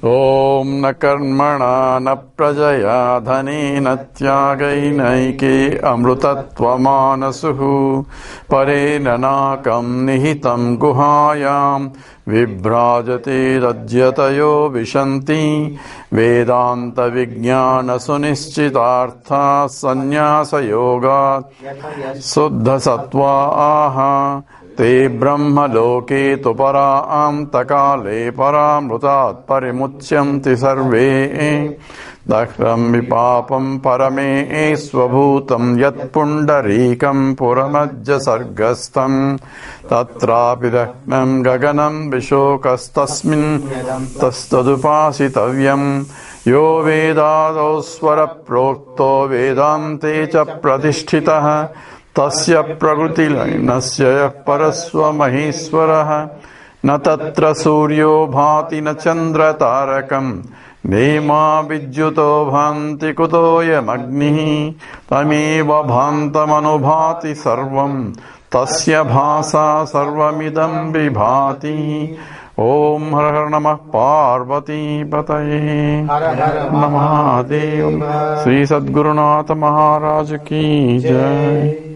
Om na karmana na prajaya dhanena tyagainayke amrutatvamanasuhu parena nakam nihitam guhayam vibrajate rajyatayo vishanti vedanta vijnana sunischitartha sanyasa yoga suddha sattva aha te brahma loke tu param takale paramrutat parimucyanti sarve dakram vipapam parame svabhutam yat pundarikam puramajja sargastam tatrapi daknam gaganam vishokastasmin tastadupasitavyam yo vedado svara prokto vedante cha pratisthitah tasya prakriti lainasya parasva maheswaraha na tatra suryo bhati na chandra tarakam nema vidyuto bhanti kutoyam agnihi tameva bhantamanubhati sarvam tasya bhasa sarvamidam vibhati. Om Har Har Namah Parvati Pataye Namahadev. Sri Sadgurunatha Maharaj Ki Jai.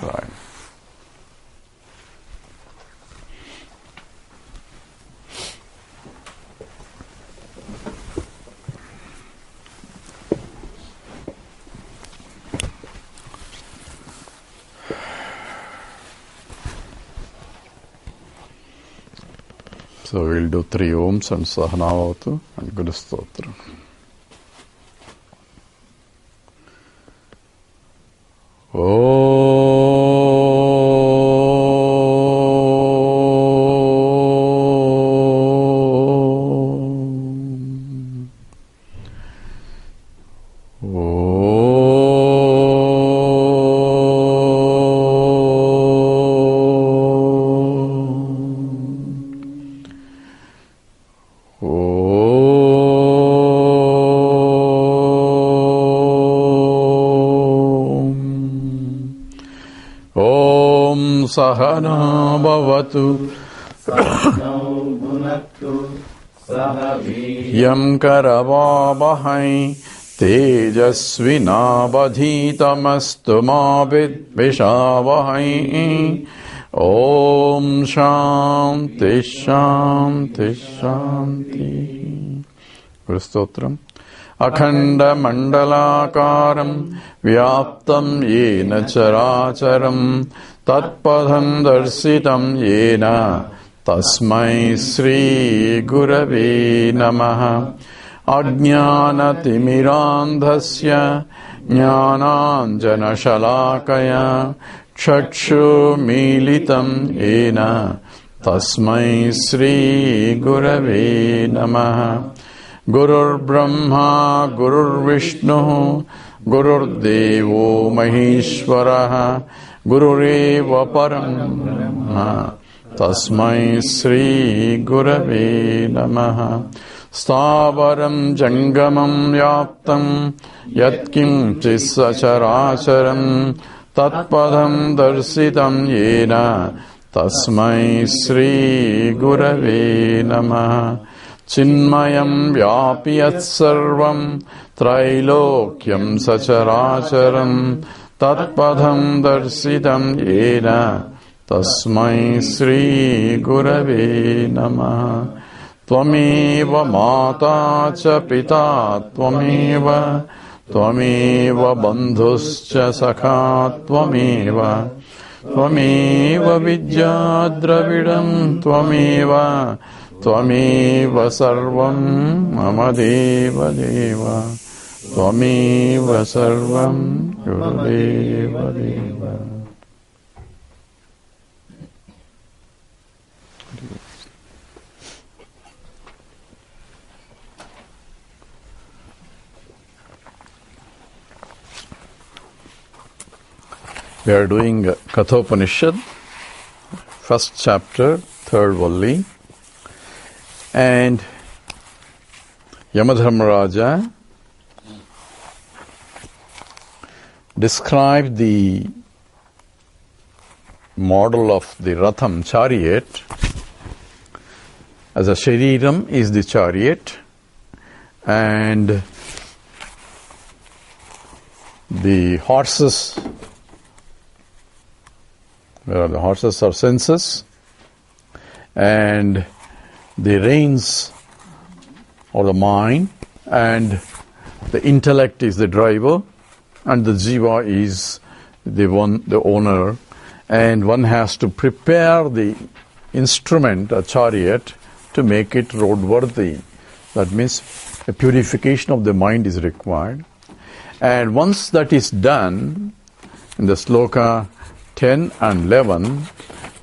Right. So we'll do 3 Oms and Sahanavatu and Guru Stotra. Sahana bhavatu yam karavavahai tejasvinavadhitamastu ma vidvishavahai. Om Shanti Shanti Shanti. Guru Stotram. Akhanda mandalakaram vyaptam yena characharam tatpadham darsitam yena tasmai Sri Gurave Namaha. Ajnana timirandhasya jnananjana shalakaya chakshu militam yena tasmai Sri Gurave Namaha. Gurur Brahma Gurur Vishnu Gurur Devo Maheshwaraha Gurureva Param Brahma Tasmai Sri Gurave Namaha. Stavaram Jangamam Yaptam Yatkim Chisacharacharam Tatpadam Darsitam Yena Tasmai Sri Gurave Namaha. Chinmayam Vyapiyat Sarvam Trailokyam Sacharacharam Tatpadham Darsitam Yena Tasmai Sri Gurave Namaha. Tvameva Mata Cha Pita Tvameva Bandhuscha Sakha Tvameva Vidya Dravidam Tvameva Sarvam Mama Deva Deva Tvameva Sarvam Gurudeva Deva. We are doing Kathopanishad, first chapter, third volley. And Yamadharmaraja described the model of the Ratham chariot as a shariram is the chariot, and the horses, where the horses are senses, and the reins or the mind, and the intellect is the driver, and the jiva is the owner, and one has to prepare the instrument, a chariot, to make it roadworthy. That means a purification of the mind is required. And once that is done, in the sloka 10 and 11,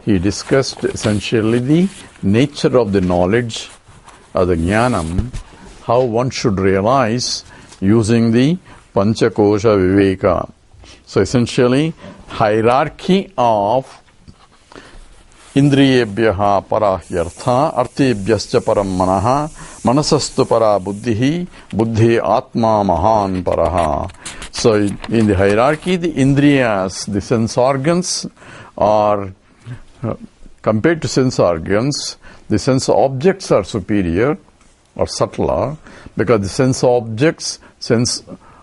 he discussed essentially the nature of the knowledge, or the jnanam, how one should realize using the Panchakosha Viveka. So essentially, hierarchy of Indriyebhyaha parahyartha, artebhyascha param manaha, manasastu para buddhihi, buddhi atma mahan paraha. So in the hierarchy, the indriyas, the sense organs, are compared to sense organs, the sense objects are superior or subtler, because the sense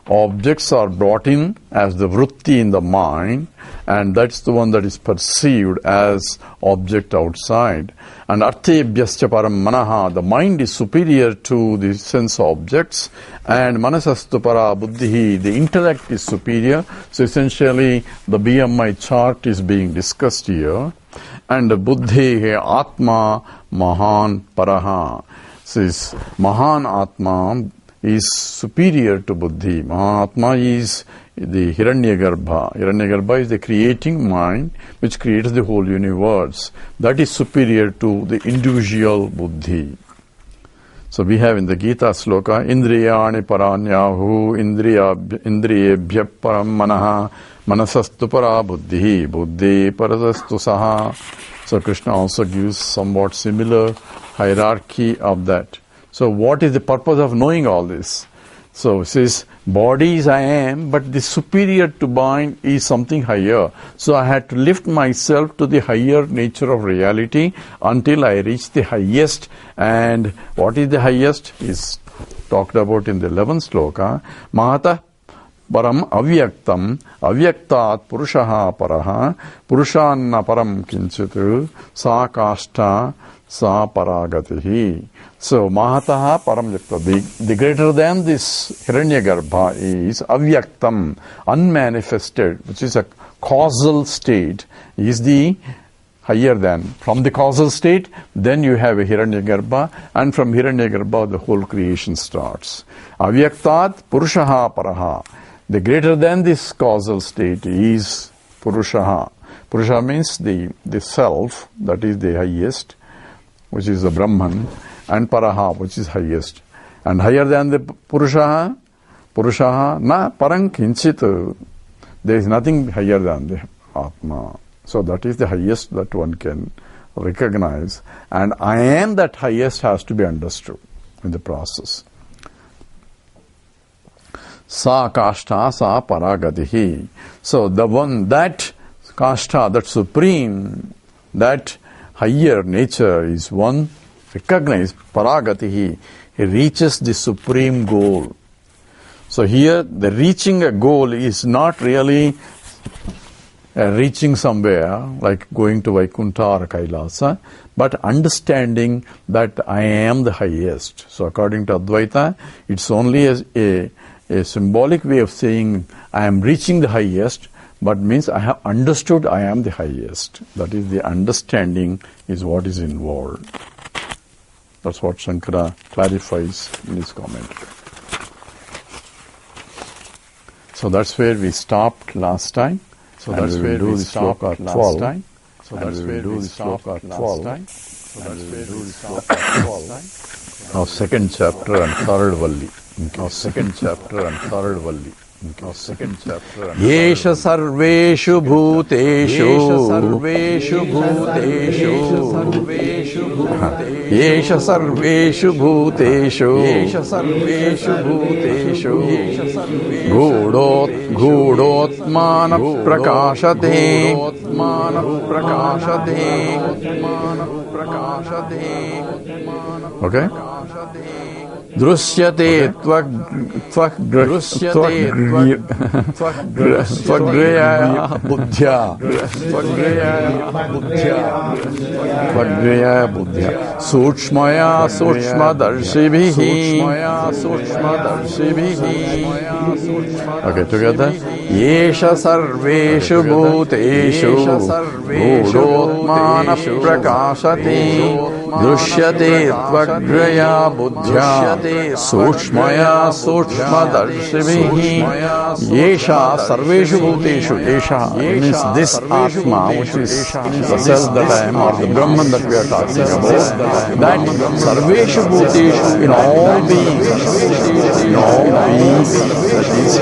objects are brought in as the vritti in the mind, and that's the one that is perceived as object outside. And artebhyascha param manaha, the mind is superior to the sense objects, and manasastu para buddhihi, the intellect is superior. So essentially the BMI chart is being discussed here. And the buddhi atma mahan paraha. Says mahan atma is superior to buddhi. Mahatma is the Hiranyagarbha. Hiranyagarbha is the creating mind which creates the whole universe. That is superior to the individual buddhi. So we have in the Gita sloka, Indriyani paranyahu, indriyebhya param manaha, manasastu para buddhi, buddhi parasastu saha. So Krishna also gives somewhat similar hierarchy of that. So what is the purpose of knowing all this? So it says, body is I am, but the superior to mind is something higher. So I had to lift myself to the higher nature of reality until I reach the highest. And what is the highest is talked about in the 11th sloka. Mahata param avyaktam, avyaktat purushaha paraha, purushanna param kinchit, sa kashta, sa paragatihi. So, Mahataha Paramyakta, the greater than this Hiranyagarbha is Avyaktam, unmanifested, which is a causal state, is the higher than. From the causal state, then you have a Hiranyagarbha, and from Hiranyagarbha the whole creation starts. Avyaktat Purushaha Paraha, the greater than this causal state is Purushaha. Purusha means the self, that is the highest, which is the Brahman, and Paraha, which is highest. And higher than the Purushaha na parang kinchit. There is nothing higher than the Atma. So that is the highest that one can recognize. And I am that highest has to be understood in the process. Sa kashta sa paragatihi. So the one, that kashta, that supreme, that higher nature is one recognized, paragatihi, he reaches the supreme goal. So here the reaching a goal is not really reaching somewhere like going to Vaikuntha or Kailasa, but understanding that I am the highest. So according to Advaita, it's only a symbolic way of saying I am reaching the highest, but means I have understood I am the highest. That is, the understanding is what is involved. That's what Shankara clarifies in his commentary. So that's where we stopped last time. So that's where we stopped last time. So that's where we stopped last time. So that's where we stopped last time. Now second chapter and third valli. Now second chapter and third valli. Yesha sarveshu bhuteshu Yesha sarveshu bhuteshu Gudotmana prakashate Okay? Drusyate tvaggreyaya buddhya Sukshmaya Sukshmadarshibhihi. Okay, together. Yesha sarveshu bhuteshu gudotmana prakashati drishyate tvaggraya buddhya Sukshmaya Sukshmadarshibhihi. Yesha sarveshu bhuteshu. Yesha means this Atma, which is the self that I am, or the Brahman that we are talking about. That sarveshu bhuteshu, in all beings, that is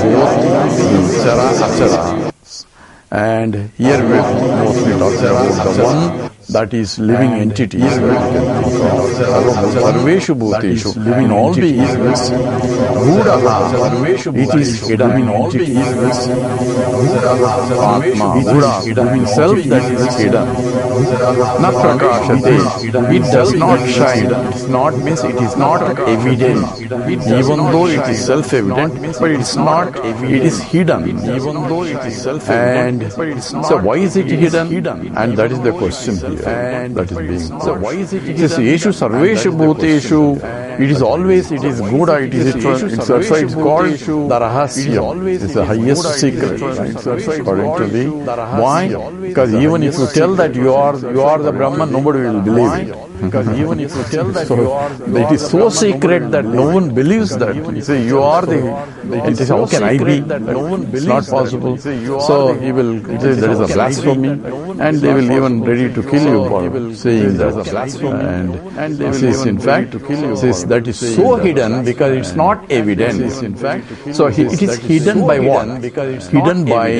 both Chara Achara. And here we are mostly talking about the one that is living entity. Sarveshu bhuteshu, in all beings, Buddha, it is hidden in all beings. Atma, Buddha, living self that is hidden. Na prakashate, it does not shine. It not means it is not evident. Even though it is self-evident, but it is not. It is hidden. Even though it is self-evident, but it is not. So why is it hidden? And that is the question here. And that is being. So why is it hidden? Yeshu sarveshu bhuteshu. It is always. It is Buddha. It is. It's also it's called the rahasya. It's the highest secret. According to the. Why? Because even if you tell that you are the Brahman, nobody will believe it. Because even if you tell that it is so secret that no one believes that. You say you are the. It is how can I be? It's not possible. So he will say there is a blasphemy, and they will even ready to kill you for saying that. And they will in fact says that is so hidden because it's not evident. So it is hidden by what? Hidden by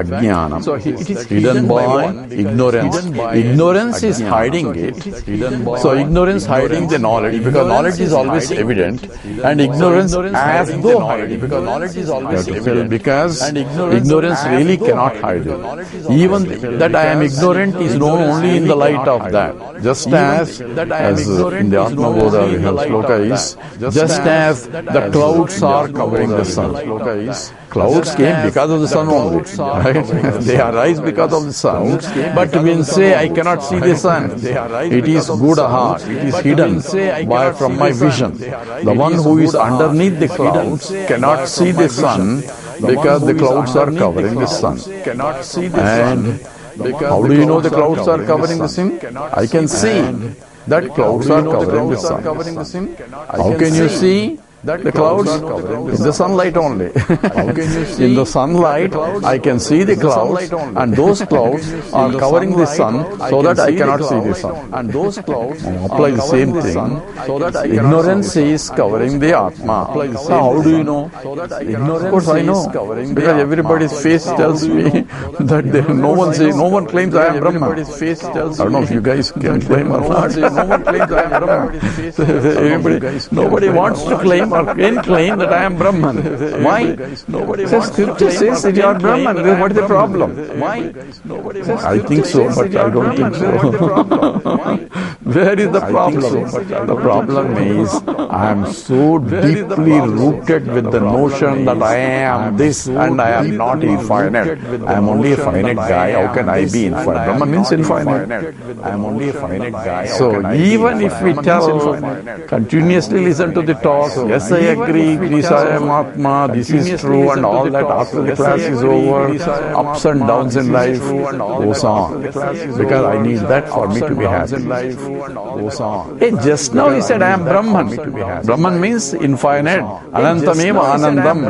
ajnana. So it is hidden by ignorance. Ignorance is hiding it. So ignorance hiding the knowledge, because knowledge is always evident, and ignorance as though hiding, because knowledge is always evident, because ignorance really cannot hide it. Even that I am ignorant is known only in the light of that. Just as in the Atma Bodha we have sloka is, just as the clouds are covering the sun. Clouds came because of the sun only, right? They arise because of the sun. But when say I cannot see the sun, it is Buddha, it is hidden from my vision. The one who is underneath the clouds cannot see the sun because the clouds are covering the sun. And how do you know the clouds are covering the sun? I can see that clouds are covering the sun. How can you see? The clouds in the sunlight only. How can you see? In the sunlight, I can see the clouds, and those clouds are covering the sun, so that I cannot see the sun. And those clouds apply the same thing. So that ignorance is covering the Atma. So how do you know? Of course I know, because everybody's face tells me that no one claims I am Brahman. I don't know if you guys can claim or not. No one claims I am Brahman. Nobody wants to claim or can claim that I am Brahman. Why? Says Scripture says that you are Brahman. What is the problem? Why? I think so, but I don't think so. Where is the problem? The problem is I am so deeply rooted with the notion that I am this and I am not infinite. I am only a finite guy. How can I be infinite? Brahman means infinite. I am only a finite guy. So even if we tell, continuously listen to the talk, yes, I agree, I am Atma, this is true and all that, after the class is over, ups and downs in life goes on. Because I need that for me to be happy. Hey, just now he said I am Brahman. Brahman means infinite. Anantameva Anandam.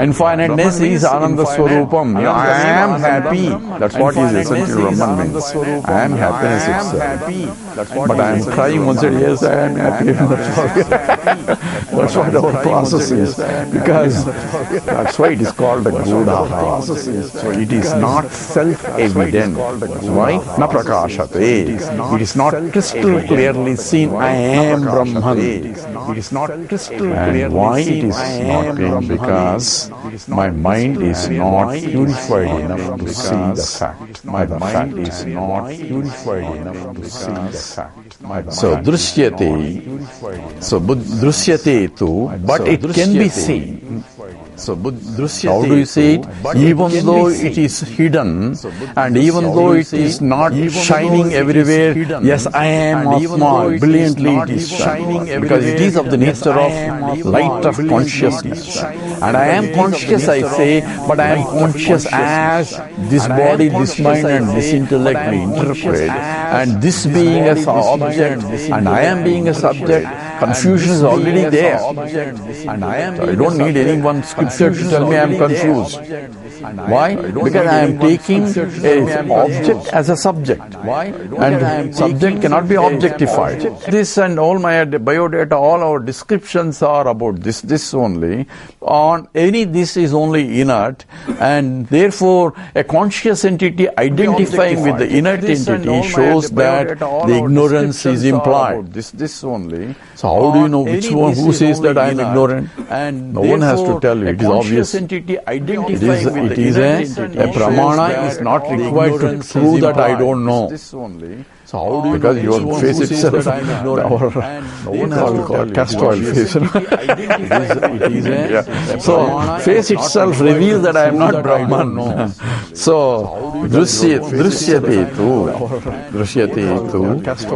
Infiniteness is Ananda Swarupam. I am happy. That's what is essentially Brahman means. I am happiness itself. But I am crying once a day, yes, I am happy. That's what our processes, because that's why it is called a Gudaha. So it is not self-evident. Why? Na prakashate. It is not crystal clearly seen, I am Brahman. It is not crystal clearly. And why it is not being? Because my mind is not purified enough to see the fact. My mind is not purified enough to see the fact. So drishyate. So drishyate too, but it can be seen. So, how do you see it? Even though it is hidden, and even though it is not shining everywhere, yes, I am Atma, brilliantly it is shining, because it is of the nature of light of consciousness. And I am conscious, I say, but I am conscious as this body, this mind, and this intellect we interpret. And this being as an object, and I am being a subject, confusion is already there. And I don't need anyone scripture to tell me I am confused. Why? Because I am taking an object as a subject. Why? And subject cannot be objectified. This and all my biodata, all our descriptions are about this only. On any this is only inert, and therefore a conscious entity identifying with the inert entity shows that the ignorance is implied. This only. So how do you know which one who says that I am ignorant? And no one has to tell you. It is obvious. It is a pramana is not required to prove that I don't know. So how do you because your face itself, no one has to call castor oil face. So face itself reveals that I am not Brahman. So drishyate tu.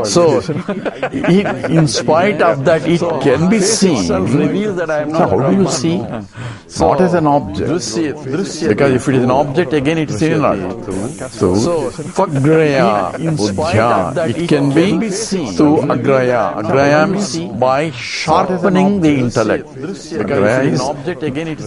So in spite of that, it can be seen. So how do you see? Not as an object. Because if it is an object, again it is inert. So fagraya buddhya. It can be through agraya. Agraya means by sharpening the intellect. Agraya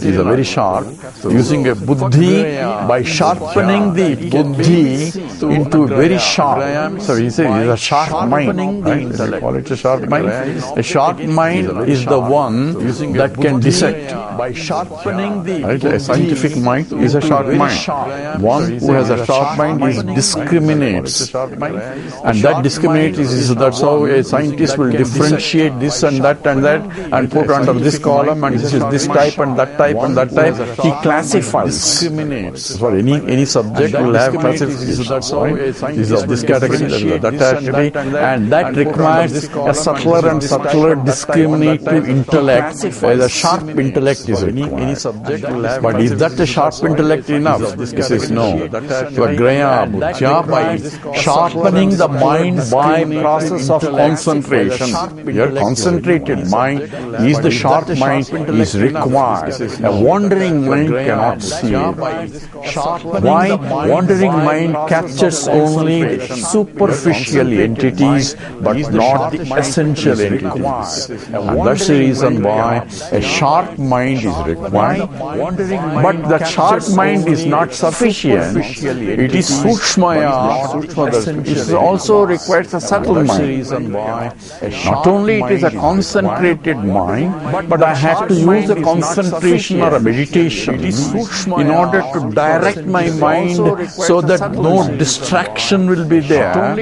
is a very sharp. Using a buddhi, by sharpening the buddhi into very sharp. So he says it is a sharp mind. Right? They call it a sharp mind. A sharp mind is the one that can dissect. By sharpening the right? A scientific mind is a sharp mind. One who has a sharp mind is discriminates. And that discriminate is that's how a scientist will differentiate this and that and put under this column, and this is this type and that type and that type. He classifies. Discriminates. For any subject will have classification. Right? This is of this category, that category, and that requires a subtler and subtler discriminative intellect. A sharp intellect is any subject will have. But is that a sharp intellect enough? This is no. So Graya Buddhya, by sharpening the mind by process of concentration. Your concentrated mind is the sharp mind is required. A wandering mind cannot see it. Why? Wandering mind captures only superficial entities but not the essential entities. And that's the reason why a sharp mind is required. But that sharp mind is not sufficient. It is sukshmaya. It also requires a subtle mind. Not only it is a concentrated mind, but I have to use a concentration or a meditation in order to direct my mind so that no distraction will be there.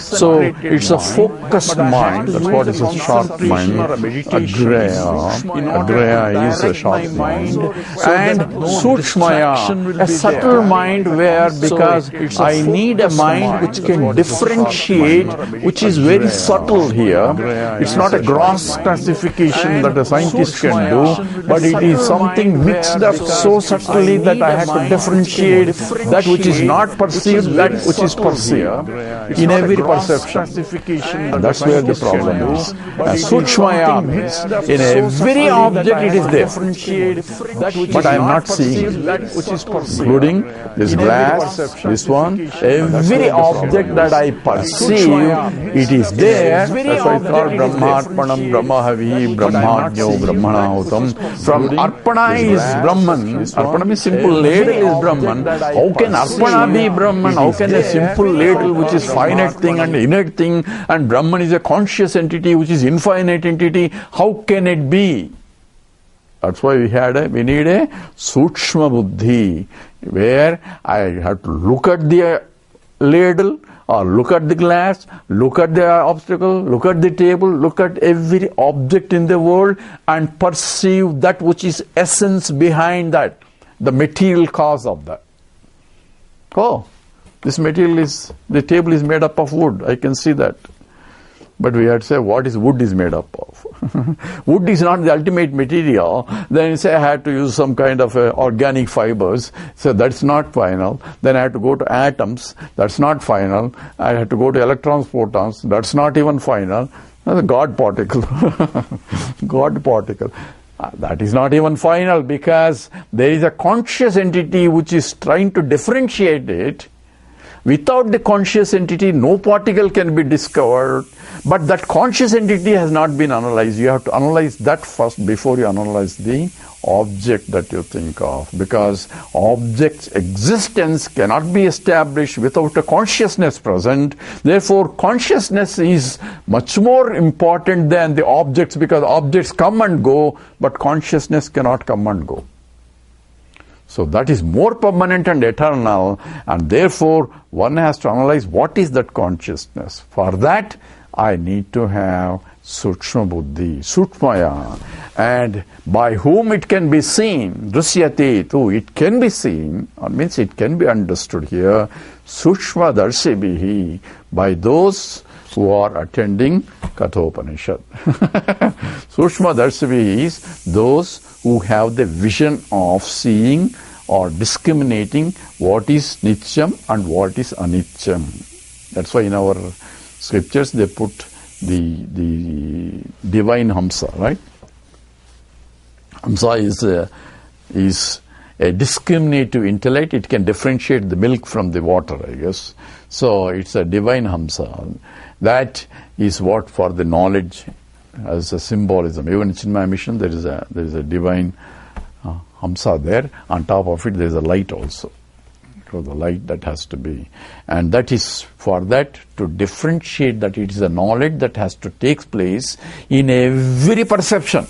So it's a focused mind. That's what is a sharp mind. Agraya is a sharp mind. And sukshmaya, a subtle mind where, because I need a mind which can differentiate, which is very subtle here. It's not a gross classification that a scientist can do, but it is something mixed up so subtly that I have to differentiate that which is not perceived, that which is perceived in every perception. And that's where the problem is. Sukshmaya means in every object it is there, but I am not seeing it, including this glass, this one, every object that I perceive, it is there. That's why it's called Brahmarpanam, Brahmahavi, Brahmajno, Brahmanahutam. From Arpana is Brahman. Arpana means simple ladle is Brahman. How can Arpana be Brahman? How can a simple ladle which is finite thing and inert thing, and Brahman is a conscious entity which is infinite entity, how can it be? That's why we need a Sukshma Buddhi, where I have to look at the ladle, or look at the glass, look at the obstacle, look at the table, look at every object in the world and perceive that which is essence behind that, the material cause of that. Oh, this material the table is made up of wood, I can see that. But we had to say, what is wood is made up of? Wood is not the ultimate material. Then you say, I had to use some kind of organic fibers. So that's not final. Then I had to go to atoms. That's not final. I had to go to electrons, protons. That's not even final. The God particle. God particle. That is not even final, because there is a conscious entity which is trying to differentiate it. Without the conscious entity, no particle can be discovered. But that conscious entity has not been analyzed. You have to analyze that first before you analyze the object that you think of. Because object's existence cannot be established without a consciousness present. Therefore, consciousness is much more important than the objects, because objects come and go, but consciousness cannot come and go. So that is more permanent and eternal, and therefore one has to analyze what is that consciousness. For that, I need to have Sukshma Buddhi, Sukshmaya, and by whom it can be seen, Drishyate too, it can be seen, or means it can be understood here, Sukshma Darshibihi, by those who are attending Kathopanishad. Sukshma Darshibihi is those who have the vision of seeing or discriminating what is Nityam and what is Anityam. That's why in our scriptures they put the divine Hamsa, right? Hamsa is a discriminative intellect. It can differentiate the milk from the water, I guess. So it's a divine Hamsa. That is what for the knowledge as a symbolism. Even in Chinmaya mission there is a divine Hamsa there. On top of it there is a light also. So the light that has to be. And that is for that to differentiate that it is a knowledge that has to take place in every perception.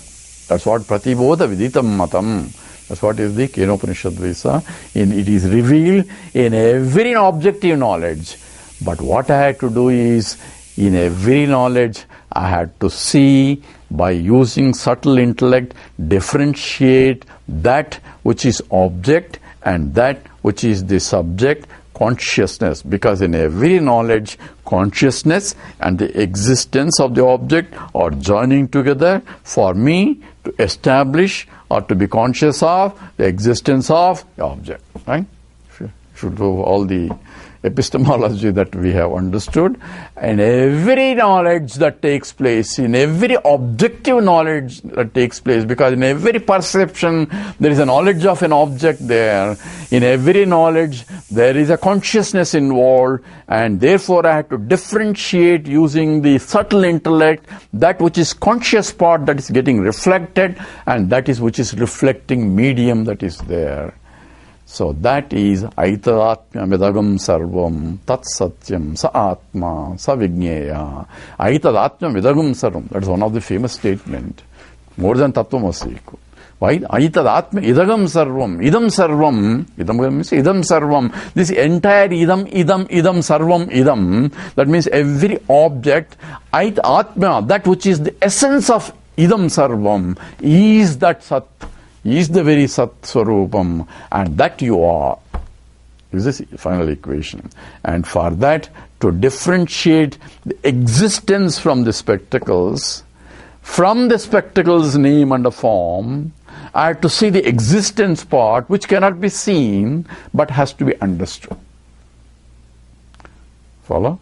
That's what Pratibodha Viditam Matam. That's what is the Kathopanishad Visa. It is revealed in every objective knowledge. But what I had to do is, in every knowledge, I had to see by using subtle intellect, differentiate that which is object and that which is the subject, consciousness. Because in every knowledge, consciousness and the existence of the object are joining together for me to establish or to be conscious of the existence of the object. Right? Should do all the epistemology that we have understood, and every knowledge that takes place, in every objective knowledge that takes place, because in every perception there is a knowledge of an object there, in every knowledge there is a consciousness involved, and therefore I have to differentiate using the subtle intellect that which is conscious part that is getting reflected, and that is which is reflecting medium that is there. So that is Aita Atma Midagam Sarvam Tat Satyam Sa Atma Sa Vigneya. Aita Atma Midagam Sarvam. That is one of the famous statement. More than Tattvamasi. Why? Aita Atma Idagam Sarvam. Idam Sarvam. Idam means Idam Sarvam. This entire Idam Sarvam Idam. That means every object. Aita Atma, that which is the essence of Idam Sarvam, is that Sat. Is the very Sat Swarupam, and that you are. This is the final equation. And for that, to differentiate the existence from the spectacles name and the form, I have to see the existence part which cannot be seen but has to be understood. Follow?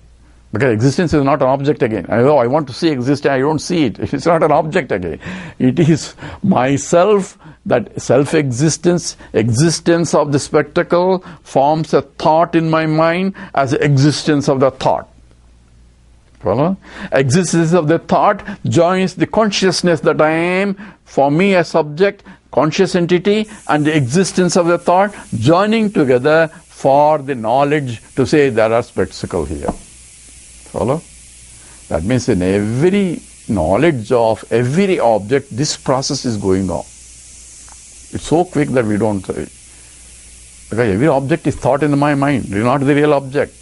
Because existence is not an object again. I want to see existence, I don't see it. It's not an object again. It is myself, that self-existence, existence of the spectacle forms a thought in my mind as the existence of the thought. Follow? Existence of the thought joins the consciousness that I am, for me a subject, conscious entity, and the existence of the thought joining together for the knowledge to say there are spectacles here. Follow? That means in every knowledge of every object, this process is going on. It's so quick that we don't say. Because every object is thought in my mind, it's not the real object.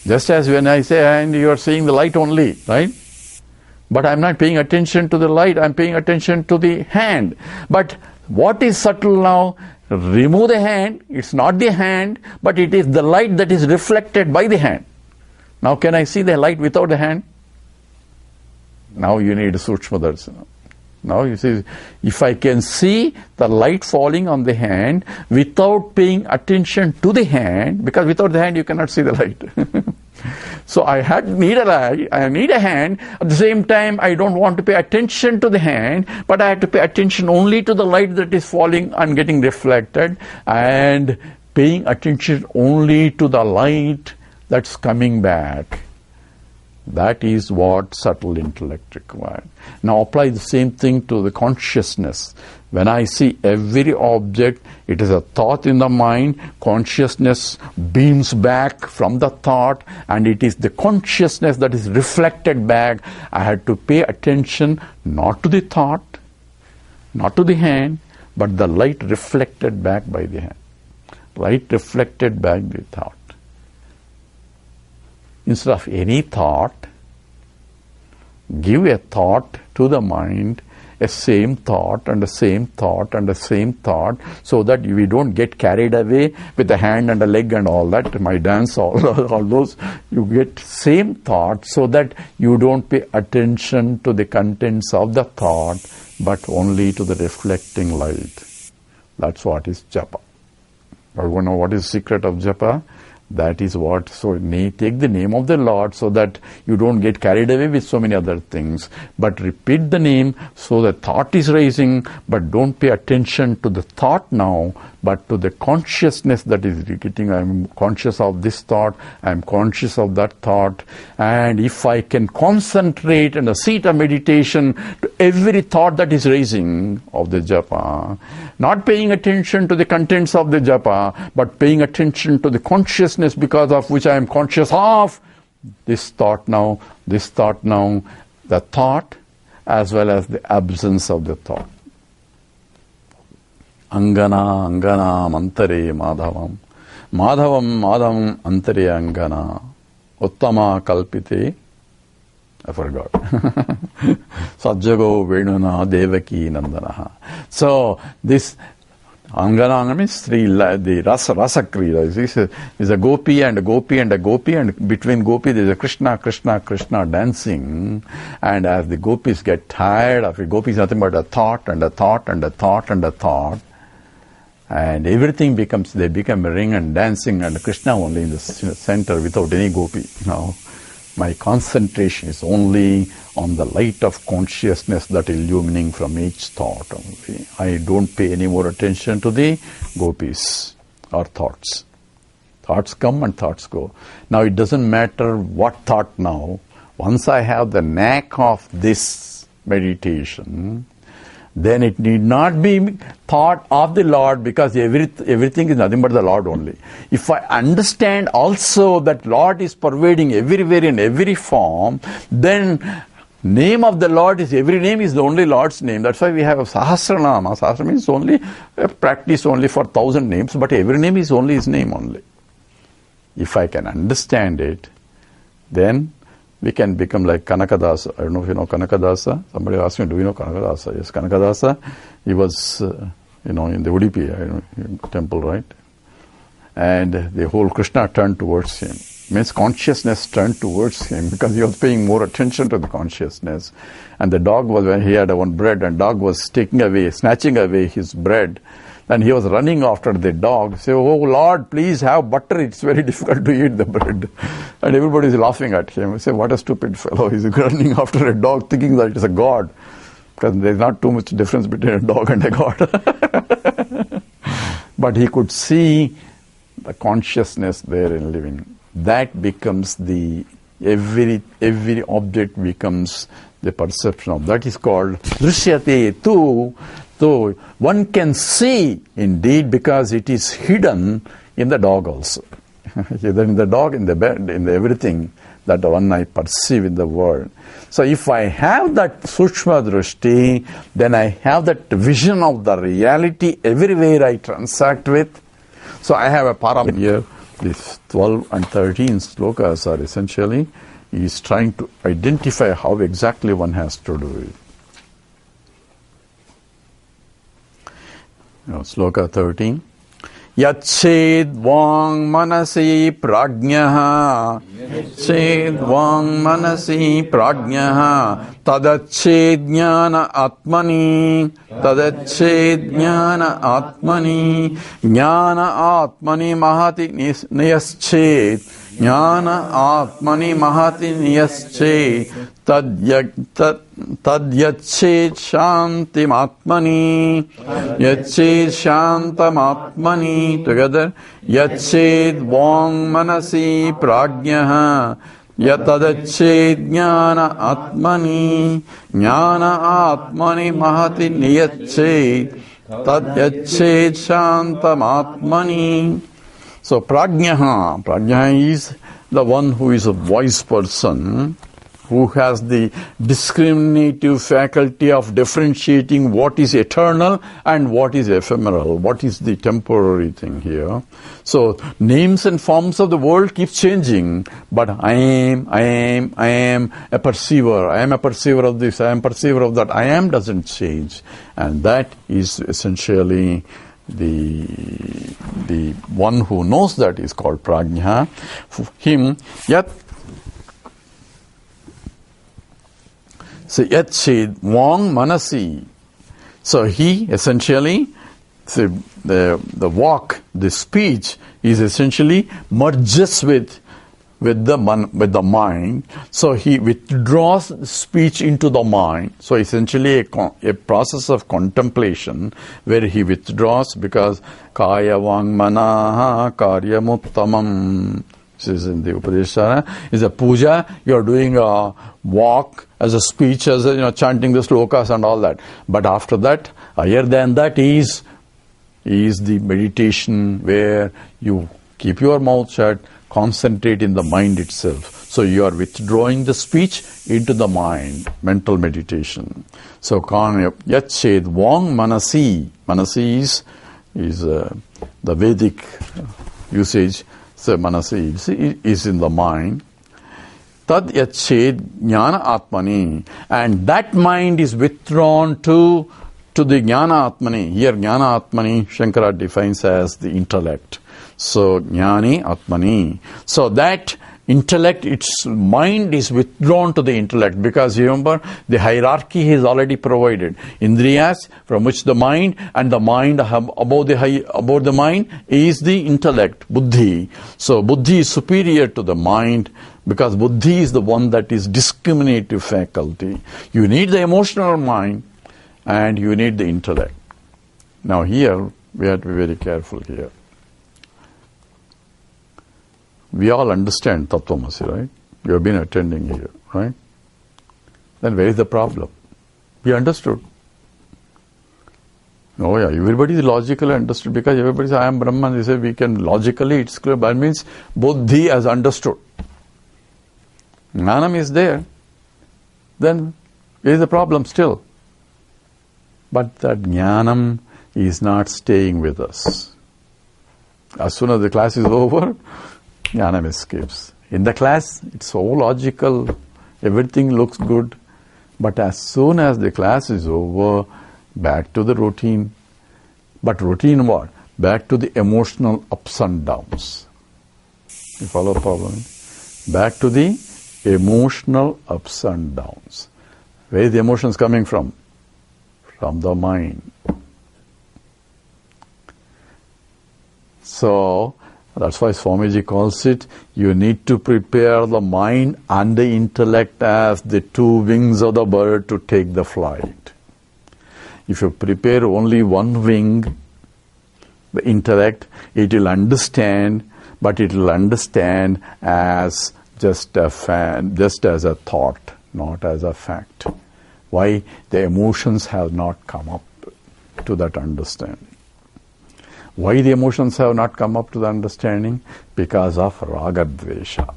Just as when I say hand, you are seeing the light only, right? But I'm not paying attention to the light, I'm paying attention to the hand. But what is subtle now? Remove the hand, it's not the hand, but it is the light that is reflected by the hand. Now can I see the light without the hand? Now you need Sukshma Darsana. Now you see, if I can see the light falling on the hand without paying attention to the hand, because without the hand you cannot see the light. So I need a light, I need a hand. At the same time, I don't want to pay attention to the hand, but I have to pay attention only to the light that is falling and getting reflected, and paying attention only to the light that's coming back. That is what subtle intellect requires. Now apply the same thing to the consciousness. When I see every object, it is a thought in the mind, consciousness beams back from the thought, and it is the consciousness that is reflected back. I had to pay attention not to the thought, not to the hand, but the light reflected back by the hand. Light reflected back the thought. Instead of any thought, give a thought to the mind, a same thought and the same thought and the same thought, so that we don't get carried away with the hand and the leg and all that, my dance, all those. You get same thought so that you don't pay attention to the contents of the thought, but only to the reflecting light. That's what is japa. You want to know what is the secret of japa? That is what, so take the name of the Lord so that you don't get carried away with so many other things, but repeat the name so the thought is rising, but don't pay attention to the thought now, but to the consciousness that is getting. I'm conscious of this thought, I'm conscious of that thought, and if I can concentrate in a seat of meditation to every thought that is rising of the japa, not paying attention to the contents of the japa, but paying attention to the consciousness because of which I am conscious of this thought now, the thought as well as the absence of the thought. Angana, Angana, Mantare, Madhavam. Madhavam, Antare, Angana. Uttama, Kalpite. I forgot. Sajjago, Venuna, Devaki, Nandana. So, this Angana means three, the Rasa Kriya. Is a gopi and a gopi and a gopi, and between gopi there is a Krishna, Krishna, Krishna dancing. And as the gopis get tired of it, gopi is nothing but a thought and a thought and a thought and a thought. And everything they become a ring and dancing, and Krishna only in the center without any gopi. Now, my concentration is only on the light of consciousness that is illumining from each thought only. I don't pay any more attention to the gopis or thoughts. Thoughts come and thoughts go. Now it doesn't matter what thought now. Once I have the knack of this meditation, then it need not be thought of the Lord, because everything is nothing but the Lord only. If I understand also that Lord is pervading everywhere in every form, then name of the Lord is, every name is the only Lord's name. That's why we have a Sahasranama. Sahasra means only a practice only for 1,000 names, but every name is only his name only. If I can understand it, then we can become like Kanakadasa. I don't know if you know Kanakadasa. Somebody asked me, do you know Kanakadasa? Yes, Kanakadasa. He was, in the Udupi temple, right? And the whole Krishna turned towards him. Means consciousness turned towards him because he was paying more attention to the consciousness. And the dog was, when he had one bread, and dog was snatching away his bread. And he was running after the dog. Say, oh Lord, please have butter. It's very difficult to eat the bread. And everybody is laughing at him. Say, what a stupid fellow. He's running after a dog thinking that it's a god. Because there's not too much difference between a dog and a god. But he could see the consciousness there in living. That becomes every object becomes the perception of. That is called Drishyate tu. So one can see indeed, because it is hidden in the dog also. Either in the dog, in the bed, in everything. that one I perceive in the world. So if I have that Sushma Drishti, then I have that vision of the reality everywhere I transact with. So I have a param here. These 12 and 13 slokas are essentially, he is trying to identify how exactly one has to do it. Sloka 13. Yached vang manasi prajnaha, ched vang manasi prajnaha, tadached jnana atmani, tadached jnana atmani, jnana atmani mahati niyasched, jnana atmani mahati niyasched, tadyached shantim atmani, yached shantam atmani, together, yached vang manasi prajnaha, yatadached jnana atmani, jnana atmani mahati niyached, tadyached shantam atmani. So prajnaha is the one who is a wise person, who has the discriminative faculty of differentiating what is eternal and what is ephemeral, what is the temporary thing here. So names and forms of the world keep changing, but I am a perceiver. I am a perceiver of this, I am a perceiver of that. I am doesn't change. And that is essentially the one who knows that is called prajna. Him, yat ched vang manasi. So he essentially, the walk, the speech is essentially merges with the mind. So he withdraws speech into the mind. So essentially a process of contemplation where he withdraws, because kaya vang manaha karyamuttamam. This is in the Upadeshara. Is a puja. You are doing a walk as a speech, as a, chanting the slokas and all that. But after that, higher than that is the meditation where you keep your mouth shut, concentrate in the mind itself. So you are withdrawing the speech into the mind, mental meditation. So yached vang manasi. Manasi is the Vedic usage. So manasi is in the mind. Tad yached jnana atmani. And that mind is withdrawn to the jnana atmani. Here jnana atmani, Shankara defines as the intellect. So jnani atmani. So that intellect, its mind is withdrawn to the intellect, because remember the hierarchy he has already provided. Indriyas, from which the mind, and the mind above the mind is the intellect, buddhi. So buddhi is superior to the mind, because buddhi is the one that is discriminative faculty. You need the emotional mind and you need the intellect. Now here we have to be very careful here. We all understand Tattvamasi, right? You have been attending here, right? Then where is the problem? We understood. Oh yeah, everybody is logically understood, because everybody says, I am Brahman. They say we can logically, it's clear. That means Buddhi has understood. Jnanam is there. Then where is the problem still? But that Jnanam is not staying with us. As soon as the class is over, Jnanam escapes. In the class, it's so logical, everything looks good, but as soon as the class is over, back to the routine. But routine what? Back to the emotional ups and downs. You follow the problem? Back to the emotional ups and downs. Where is the emotions coming from? From the mind. So, that's why Swamiji calls it, you need to prepare the mind and the intellect as the two wings of the bird to take the flight. If you prepare only one wing, the intellect, it will understand, but it will understand as just as a thought, not as a fact. Why? The emotions have not come up to that understanding. Why the emotions have not come up to the understanding? Because of raga dvesha.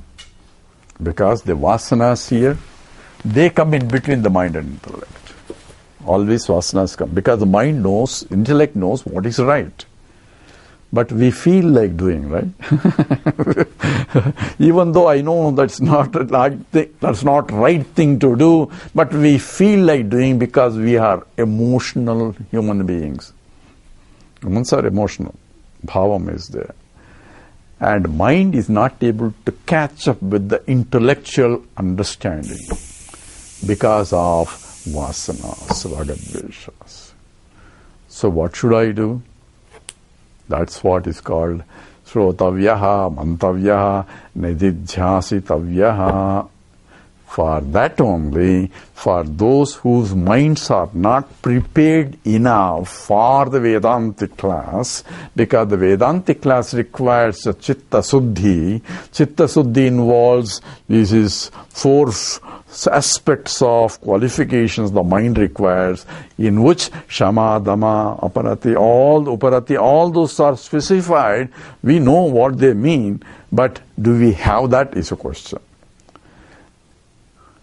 Because the vasanas here, they come in between the mind and intellect. Always vasanas come. Because the mind knows, intellect knows what is right. But we feel like doing, right? Even though I know that's not right thing to do, but we feel like doing because we are emotional human beings. Humans are emotional. Bhavam is there. And mind is not able to catch up with the intellectual understanding because of vasanas, ragadveshas. So what should I do? That's what is called shrotavyaha, mantavyaha, nididhyasitavyaha. For that only, for those whose minds are not prepared enough for the Vedantic class, because the Vedantic class requires a Chitta Suddhi. Chitta Suddhi involves these 4 aspects of qualifications the mind requires, in which Shama, Dama, Aparati, all those are specified. We know what they mean, but do we have that is a question.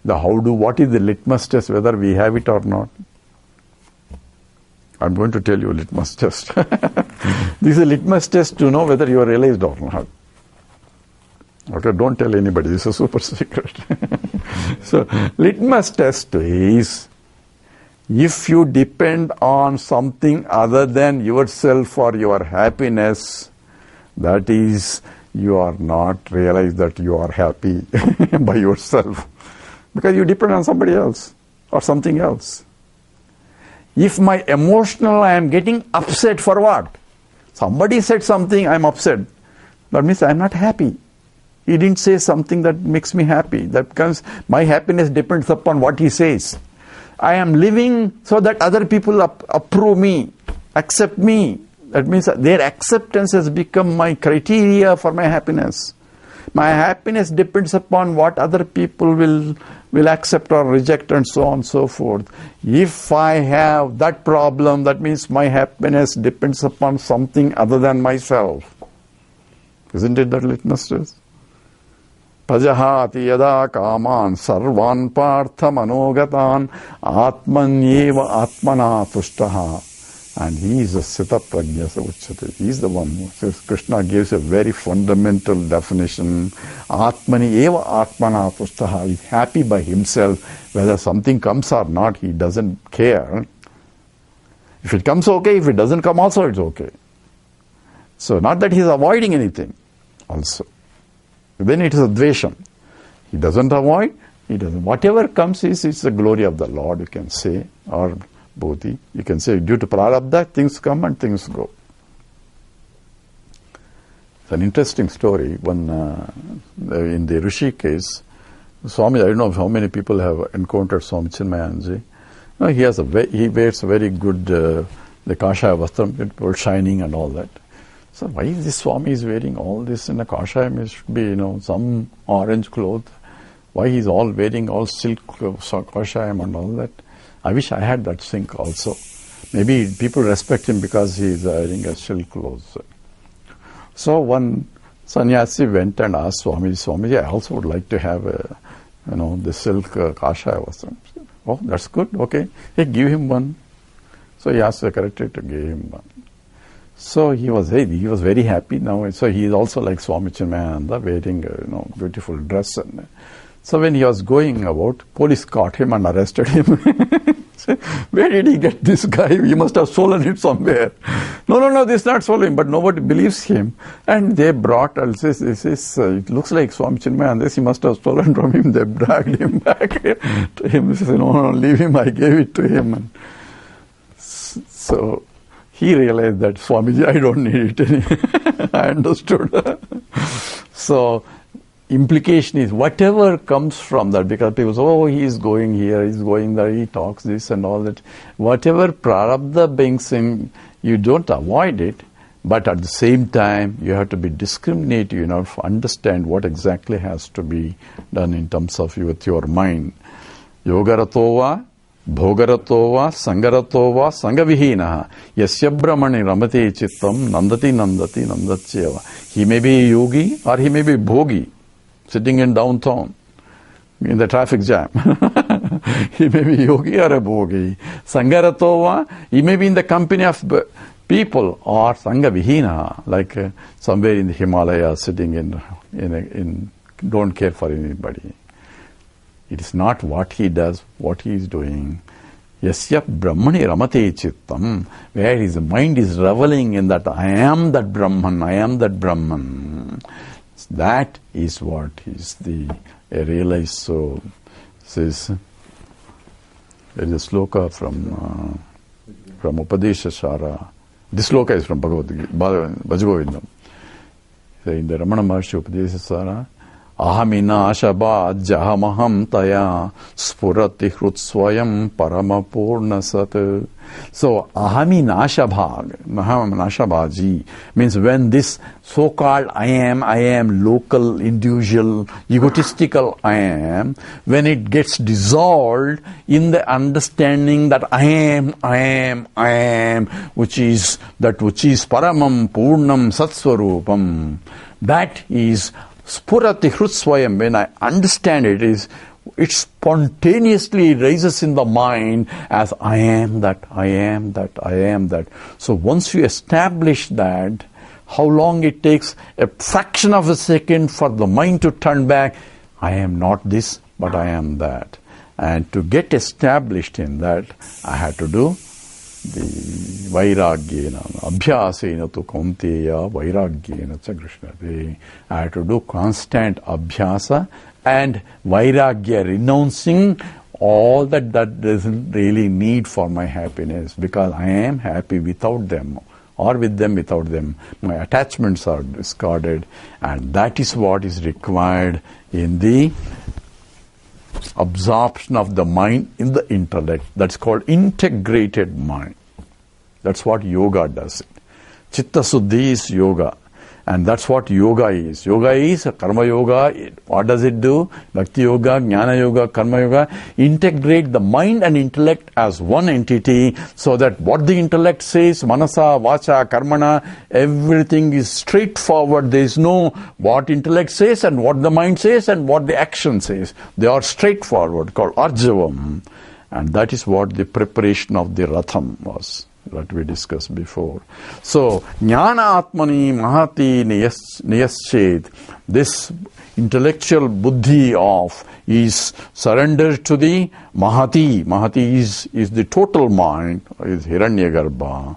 What is the litmus test, whether we have it or not? I'm going to tell you a litmus test. This is a litmus test to know whether you are realized or not. Okay, don't tell anybody, this is a super secret. So, litmus test is, if you depend on something other than yourself for your happiness, that is, you are not realized that you are happy by yourself. Because you depend on somebody else or something else. If my emotional, I am getting upset for what? Somebody said something, I am upset. That means I am not happy. He didn't say something that makes me happy. That becomes, my happiness depends upon what he says. I am living so that other people approve me, accept me. That means their acceptance has become my criteria for my happiness. My happiness depends upon what other people will accept or reject, and so on and so forth. If I have that problem, that means my happiness depends upon something other than myself. Isn't it that litmus test? Pajahati yada kaman sarvan partha manogatan atmanyeva atmana tushtaha. And he is a Sita Prajna Uchate. He is the one who says, Krishna gives a very fundamental definition. Atmani eva atmana tushtaha. He is happy by himself. Whether something comes or not, he doesn't care. If it comes, okay. If it doesn't come, also it's okay. So not that he is avoiding anything also. Then it is a dvesham. He doesn't avoid, he doesn't. Whatever comes it's the glory of the Lord, you can say, or bodhi. You can say, due to prarabdha, things come and things go. It's an interesting story. When in the Rishikesh, Swami, I don't know how many people have encountered Swami Chinmayanji. No, he wears a very good, the kashaya vastram, all shining and all that. So why is this Swami is wearing all this in a kashayam? It should be, some orange cloth. Why he's all wearing all silk kashayam and all that? I wish I had that silk also. Maybe people respect him because he is wearing a silk clothes. So one sannyasi went and asked Swamiji, I also would like to have the silk kashaya vastram. Oh, that's good. Okay, hey, give him one. So he asked the secretary to give him one. So he was very happy now. So he is also like Swami Chinmayananda, wearing a beautiful dress. And so when he was going about, police caught him and arrested him. Where did he get this guy? He must have stolen it somewhere. No, this is not stolen, but nobody believes him. And they brought, it looks like Swami Chinmayananda, he must have stolen from him. They dragged him back to him. He said, no, leave him, I gave it to him. And so he realized that, Swamiji, I don't need it. I understood. So, implication is whatever comes from that, because people say, oh, he is going here, he is going there, he talks this and all that. Whatever prarabdha brings him, you don't avoid it, but at the same time, you have to be discriminative enough to understand what exactly has to be done in terms of with your mind. Yogaratova, Bhogaratova, Sangaratova, Sangavihinaha, Yasya Brahmani Ramate Chittam, Nandati Nandatyeva. He may be a yogi or he may be bhogi, sitting in downtown. in the traffic jam. He may be yogi or a bhogi. Sangaratova, he may be in the company of people, or Sangha Vihina, like somewhere in the Himalayas, sitting in don't care for anybody. It is not what he does, what he is doing. Yasya Brahmani Ramate Chittam, where his mind is reveling in that I am that Brahman, I am that Brahman. That is what is the realized soul. Says there is a sloka from Upadesha Shara. This sloka is from Bhajgovindam. In the Ramana Maharshi Upadesha Shara, Ahamina Ashabha Jahamaham Taya Spurati Hrutswayam Paramapurna Sat. So Ahami Nashabhaji means when this so-called I am local, individual, egotistical I am, when it gets dissolved in the understanding that I am, which is Paramam Purnam Satswarupam, that is Spurati Hrutswayam. When I understand it spontaneously rises in the mind as I am that, I am that, I am that. So once you establish that, how long it takes? A fraction of a second for the mind to turn back. I am not this, but I am that. And to get established in that, I had to do the vairagyena, abhyasena tu kaunteya vairagyena cha Krishna. I had to do constant abhyasa and vairagya, renouncing all that doesn't really need for my happiness, because I am happy without them or with them without them. My attachments are discarded, and that is what is required in the absorption of the mind in the intellect. That's called integrated mind. That's what yoga does. Chitta Suddhi is yoga. And that's what yoga is. Yoga is karma yoga. What does it do? Bhakti yoga, jnana yoga, karma yoga. Integrate the mind and intellect as one entity, so that what the intellect says, manasa, vacha, karmana, everything is straightforward. There is no what intellect says and what the mind says and what the action says. They are straightforward, called arjavam. And that is what the preparation of the ratham was, that we discussed before. So, jnana atmani mahati niyaschet, this intellectual buddhi of is surrendered to the mahati. Mahati is the total mind, is hiranyagarbha.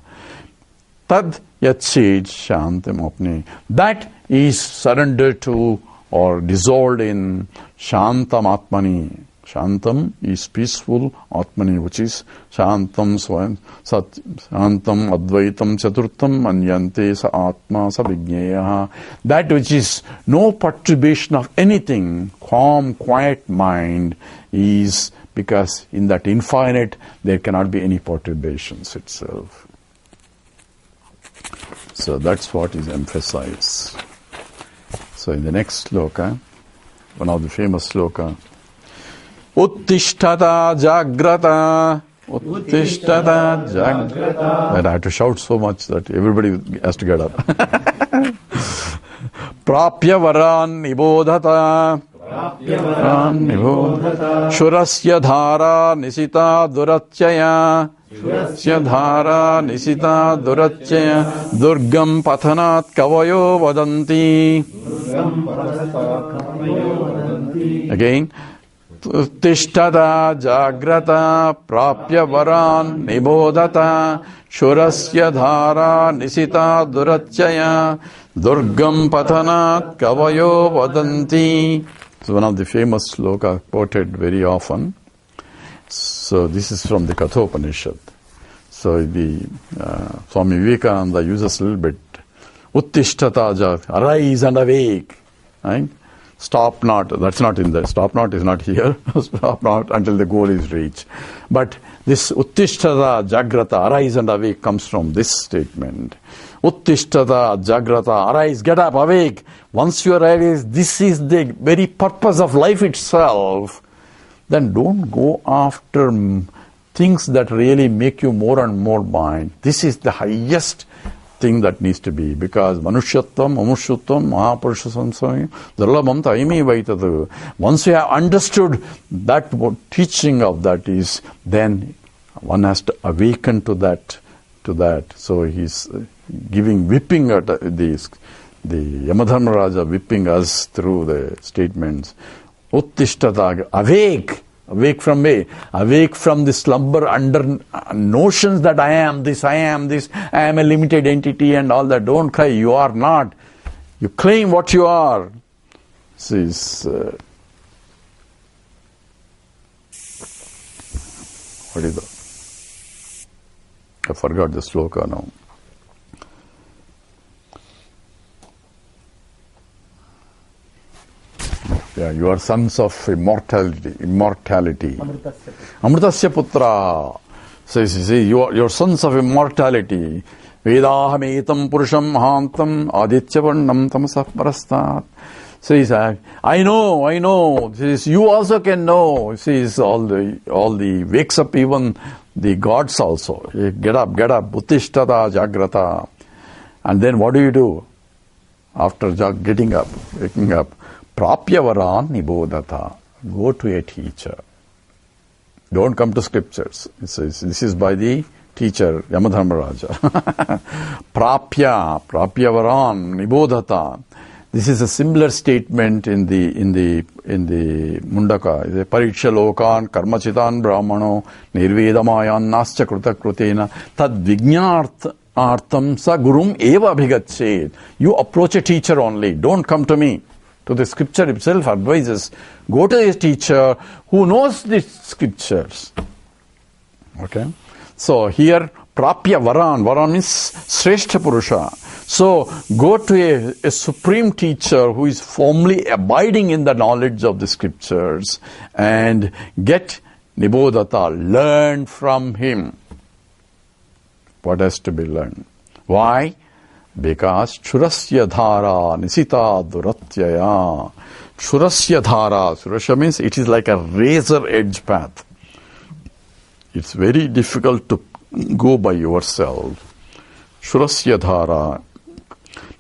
Tad yachet shantam apne. That is surrendered to or dissolved in shantam atmani. Shantam is peaceful, Atmani, which is Shantam Swam, Sat, Shantam Advaitam Chaturtam Anyante Sa Atma Sa Vigneya. That which is no perturbation of anything, calm, quiet mind is, because in that infinite there cannot be any perturbations itself. So that's what is emphasized. So in the next sloka, one of the famous sloka, Uttishtata Jagrata. Uttishtata Jagrata. And I have to shout so much that everybody has to get up. Prapya Varan Nibodhata. Shurasya Dhara Nisita Durachaya. Shurasya Dhara Nisita Durachaya. Durgam Pathanat Kavayo Vadanti. Again. Uttishtata Jagrata Prapya Varan Nibodhata Shurasya Dhara Nisita Durachaya Durgam Pathanat Kavayo Vadanti. It's one of the famous sloka quoted very often. So this is from the Kathopanishad. So the Swami Vivekananda uses a little bit Uttishtata Jagrata, arise and awake. Right? Stop not, that's not in there. Stop not is not here. Stop not until the goal is reached. But this Uttishtata Jagrata, arise and awake, comes from this statement. Uttishtata Jagrata, arise, get up, awake. Once you realize this is the very purpose of life itself, then don't go after things that really make you more and more mind. This is the highest thing that needs to be, because Manushyatvam, Mumushutvam, Mahapurusha Samsami, Durlabham Taimi Vaitadu. Once you have understood that what teaching of that is, then one has to awaken to that. So he's whipping at the Yamadharmaraja whipping us through the statements. Uttishtata, awake from me, awake from the slumber under notions that I am this, I am a limited entity and all that. Don't cry, you are not. You claim what you are. This is, what is that? I forgot the sloka now. Yeah, you are sons of immortality. Amritasya putra. Says, you are sons of immortality. Vedaham etam purusham mahantam adityavarnam tamasah parastat. Says, I know. Says, you also can know. Says, all the wakes up even the gods also. Get up, uttishtada jagrata. And then what do? After waking up? Prapyavaran nibodhata. Go to a teacher. Don't come to scriptures. This is by the teacher, Yamadharmaraja. Prapyavaran nibodhata. This is a similar statement in the Mundaka. Pariksha lokan karmachitan brahmano nirvedamayan nascha kruta krutena tad vijñartam sa gurum eva abhigachet. You approach a teacher only. Don't come to me. To the scripture itself advises, go to a teacher who knows the scriptures. Okay? So here, Prapya Varan means Sreshta Purusha. So go to a supreme teacher who is firmly abiding in the knowledge of the scriptures and get Nibodhata, learn from him. What has to be learned? Why? Because Churasya Dhara Nisita Duratyaya. Churasya Dhara, Churasya means it is like a razor edge path. It's very difficult to go by yourself. Churasya Dhara.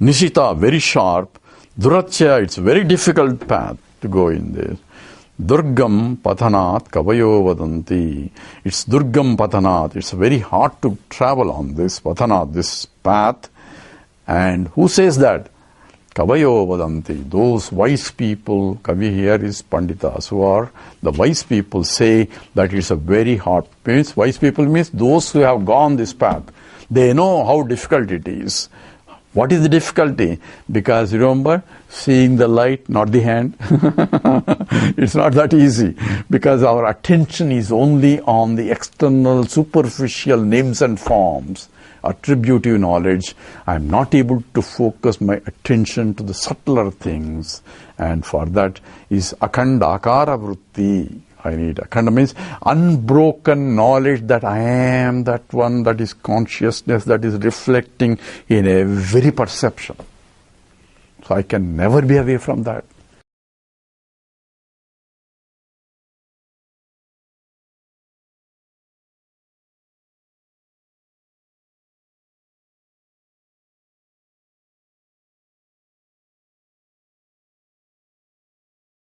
Nishita, very sharp. Duratya, it's very difficult path to go in this. Durgam Pathanat Kavayo Vadanti. It's Durgam Pathanat. It's very hard to travel on this Pathanat, this path. And who says that? Kavayo Vadanti. Those wise people, Kavi here is Panditas, who are the wise people, say that it's a very hard. Means wise people means those who have gone this path. They know how difficult it is. What is the difficulty? Because remember, seeing the light, not the hand. It's not that easy. Because our attention is only on the external, superficial names and forms, attributive knowledge. I am not able to focus my attention to the subtler things. And for that is akhanda akara vritti. I need akhanda means unbroken knowledge that I am that one, that is consciousness, that is reflecting in every perception. So I can never be away from that.